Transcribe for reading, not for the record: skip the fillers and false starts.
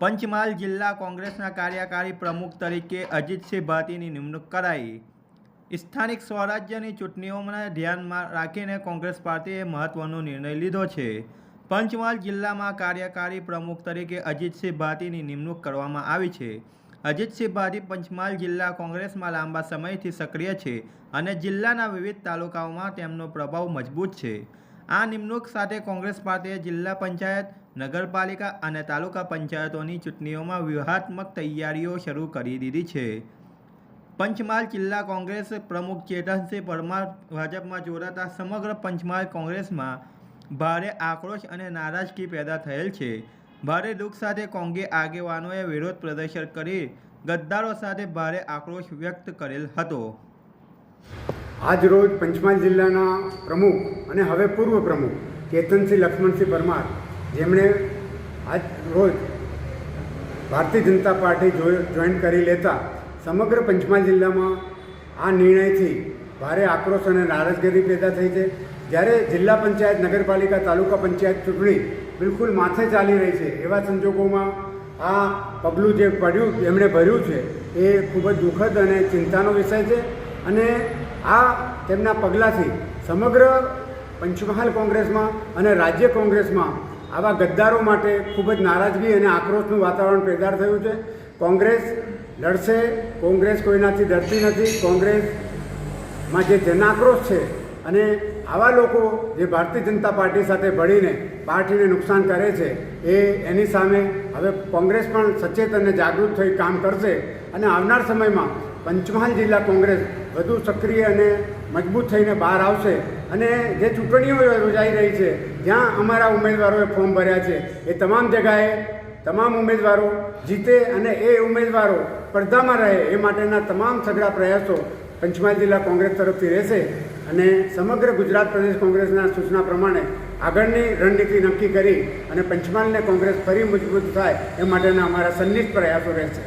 પંચમહાલ જિલ્લા કોંગ્રેસના કાર્યકારી પ્રમુખ તરીકે અજીતસિંહ ભાતીની નિમણૂક કરાઈ। સ્થાનિક સ્વરાજ્યની ચૂંટણીઓને ધ્યાનમાં રાખીને કોંગ્રેસ પાર્ટીએ મહત્વનો નિર્ણય લીધો છે। પંચમહાલ જિલ્લામાં કાર્યકારી પ્રમુખ તરીકે અજીતસિંહ ભાતીની નિમણૂક કરવામાં આવી છે। અજીતસિંહ ભાતી પંચમહાલ જિલ્લા કોંગ્રેસમાં લાંબા સમયથી સક્રિય છે અને જિલ્લાના વિવિધ તાલુકાઓમાં તેમનો પ્રભાવ મજબૂત છે। આ નિમણૂક સાથે કોંગ્રેસ પાર્ટીએ જિલ્લા પંચાયત, નગરપાલિકા અને તાલુકા પંચાયતોની ચૂંટણીઓમાં વ્યૂહાત્મક તૈયારીઓ શરૂ કરી દીધી છે। પંચમહાલ જિલ્લા કોંગ્રેસ પ્રમુખ ચેતનસિંહ પરમાર ભાજપમાં જોડાતા સમગ્ર પંચમહાલ કોંગ્રેસમાં ભારે આક્રોશ અને નારાજગી પેદા થયેલ છે। ભારે દુઃખ સાથે કોંગી આગેવાનોએ વિરોધ પ્રદર્શન કરી ગદ્દારો સાથે ભારે આક્રોશ વ્યક્ત કરેલ હતો। આજ રોજ પંચમહાલ જિલ્લાના પ્રમુખ અને હવે પૂર્વ પ્રમુખ ચેતનસિંહ લક્ષ્મણસિંહ પરમાર, જેમણે આજ રોજ ભારતીય જનતા પાર્ટી જોઈન કરી લેતા સમગ્ર પંચમહાલ જિલ્લામાં આ નિર્ણયથી ભારે આક્રોશ અને નારાજગી પેદા થઈ છે। જ્યારે જિલ્લા પંચાયત, નગરપાલિકા, તાલુકા પંચાયત ચૂંટણી બિલકુલ માથે ચાલી રહી છે, એવા સંજોગોમાં આ પગલું જે એમણે ભર્યું છે એ ખૂબ જ દુઃખદ અને ચિંતાનો વિષય છે અને આ તેમના પગલાંથી સમગ્ર પંચમહાલ કોંગ્રેસમાં અને રાજ્ય કોંગ્રેસમાં આવા ગદ્દારો માટે ખૂબ જ નારાજગી અને આક્રોશનું વાતાવરણ પેદા થયું છે। કોંગ્રેસ લડશે, કોંગ્રેસ કોઈનાથી ડરતી નથી। કોંગ્રેસમાં જે જનાક્રોશ છે અને આવા લોકો જે ભારતીય જનતા પાર્ટી સાથે ભળીને પાર્ટીને નુકસાન કરે છે એની સામે હવે કોંગ્રેસ પણ સચેત અને જાગૃત થઈ કામ કરશે અને આવનાર સમયમાં પંચમહાલ જિલ્લા કોંગ્રેસ વધુ સક્રિય અને મજબૂત થઈને બહાર આવશે અને જે ચૂંટણીઓ યોજાઈ રહી છે, જ્યાં અમારા ઉમેદવારોએ ફોર્મ ભર્યા છે, એ તમામ જગાએ તમામ ઉમેદવારો જીતે અને એ ઉમેદવારો સ્પર્ધામાં રહે એ માટેના તમામ સઘળા પ્રયાસો પંચમહાલ જિલ્લા કોંગ્રેસ તરફથી રહેશે અને સમગ્ર ગુજરાત પ્રદેશ કોંગ્રેસના સૂચના પ્રમાણે આગળની રણનીતિ નક્કી કરી અને પંચમહાલને કોંગ્રેસ ફરી મજબૂત થાય એ માટેના અમારા સન્નિષ્ઠ પ્રયાસો રહેશે।